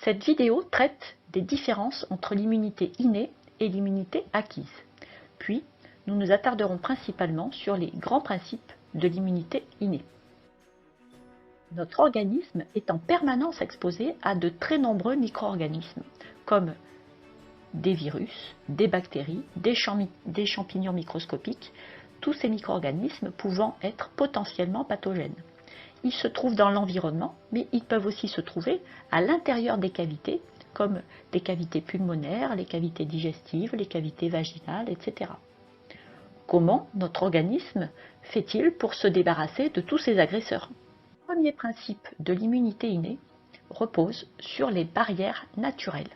Cette vidéo traite des différences entre l'immunité innée et l'immunité acquise. Puis, nous nous attarderons principalement sur les grands principes de l'immunité innée. Notre organisme est en permanence exposé à de très nombreux micro-organismes, comme des virus, des bactéries, des champignons microscopiques, tous ces micro-organismes pouvant être potentiellement pathogènes. Ils se trouvent dans l'environnement, mais ils peuvent aussi se trouver à l'intérieur des cavités, comme les cavités pulmonaires, les cavités digestives, les cavités vaginales, etc. Comment notre organisme fait-il pour se débarrasser de tous ces agresseurs? Le premier principe de l'immunité innée repose sur les barrières naturelles.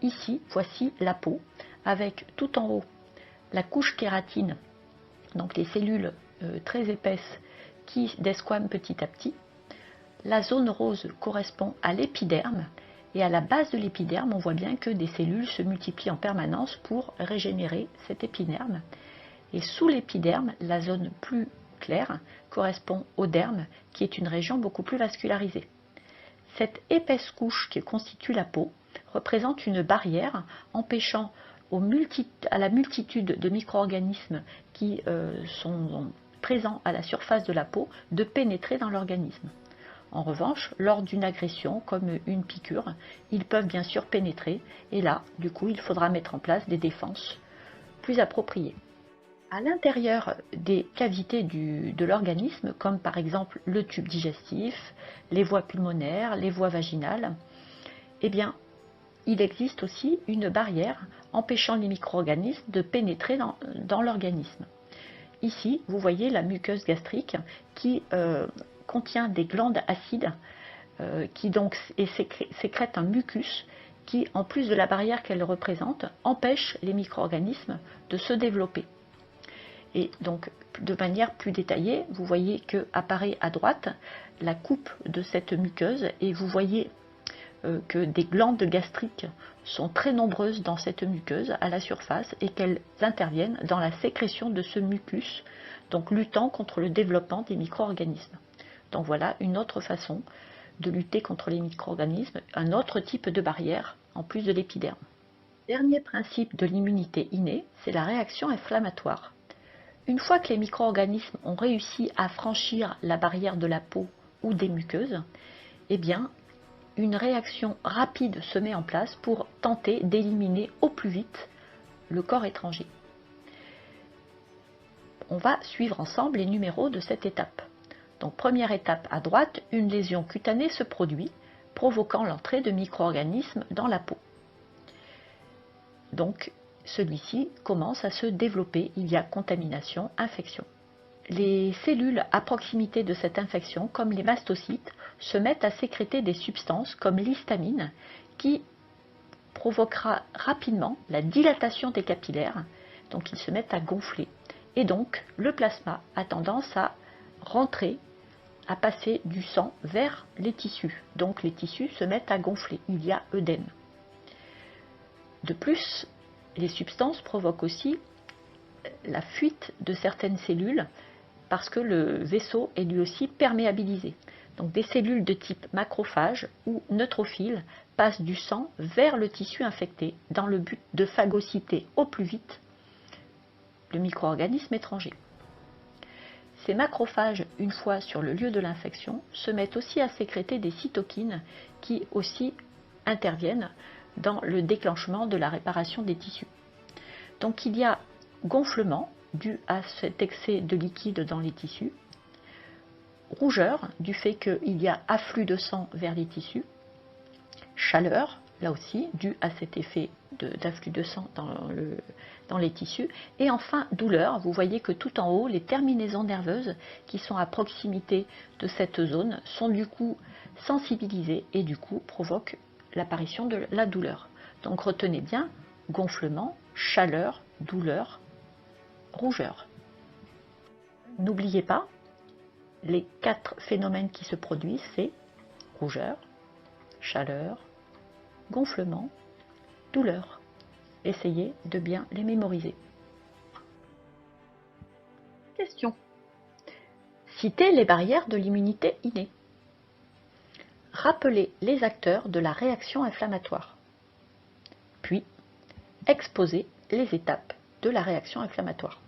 Ici, voici la peau, avec tout en haut la couche kératine, donc les cellules très épaisses qui desquament petit à petit. La zone rose correspond à l'épiderme, et à la base de l'épiderme, on voit bien que des cellules se multiplient en permanence pour régénérer cet épiderme. Et sous l'épiderme, la zone plus claire correspond au derme, qui est une région beaucoup plus vascularisée. Cette épaisse couche qui constitue la peau représente une barrière empêchant à la multitude de micro-organismes qui sont présents à la surface de la peau de pénétrer dans l'organisme. En revanche, lors d'une agression comme une piqûre, ils peuvent bien sûr pénétrer et là, du coup, il faudra mettre en place des défenses plus appropriées. À l'intérieur des cavités de l'organisme, comme par exemple le tube digestif, les voies pulmonaires, les voies vaginales, eh bien, il existe aussi une barrière empêchant les micro-organismes de pénétrer dans l'organisme. Ici, vous voyez la muqueuse gastrique qui contient des glandes acides qui donc sécrètent un mucus qui, en plus de la barrière qu'elle représente, empêche les micro-organismes de se développer. Et donc, de manière plus détaillée, vous voyez que apparaît à droite la coupe de cette muqueuse et vous voyez que des glandes gastriques sont très nombreuses dans cette muqueuse à la surface et qu'elles interviennent dans la sécrétion de ce mucus, donc luttant contre le développement des micro-organismes. Donc voilà une autre façon de lutter contre les micro-organismes, un autre type de barrière en plus de l'épiderme. Dernier principe de l'immunité innée, c'est la réaction inflammatoire. Une fois que les micro-organismes ont réussi à franchir la barrière de la peau ou des muqueuses, eh bien, une réaction rapide se met en place pour tenter d'éliminer au plus vite le corps étranger. On va suivre ensemble les numéros de cette étape. Donc, première étape à droite, une lésion cutanée se produit, provoquant l'entrée de micro-organismes dans la peau. Donc, celui-ci commence à se développer, il y a contamination, infection. Les cellules à proximité de cette infection, comme les mastocytes, se mettent à sécréter des substances comme l'histamine qui provoquera rapidement la dilatation des capillaires, donc ils se mettent à gonfler. Et donc le plasma a tendance à rentrer, à passer du sang vers les tissus. Donc les tissus se mettent à gonfler, il y a œdème. De plus, les substances provoquent aussi la fuite de certaines cellules parce que le vaisseau est lui aussi perméabilisé. Donc des cellules de type macrophage ou neutrophile passent du sang vers le tissu infecté dans le but de phagocyter au plus vite le micro-organisme étranger. Ces macrophages, une fois sur le lieu de l'infection, se mettent aussi à sécréter des cytokines qui aussi interviennent dans le déclenchement de la réparation des tissus. Donc il y a gonflement dû à cet excès de liquide dans les tissus, rougeur du fait qu'il y a afflux de sang vers les tissus, chaleur, là aussi, dû à cet effet d'afflux de sang dans les tissus, et enfin douleur. Vous voyez que tout en haut, les terminaisons nerveuses qui sont à proximité de cette zone sont du coup sensibilisées et du coup provoquent l'apparition de la douleur. Donc retenez bien, gonflement, chaleur, douleur, rougeur. N'oubliez pas, les 4 phénomènes qui se produisent, c'est rougeur, chaleur, gonflement, douleur. Essayez de bien les mémoriser. Question. Citez les barrières de l'immunité innée. rappeler les acteurs de la réaction inflammatoire. Puis, exposer les étapes de la réaction inflammatoire.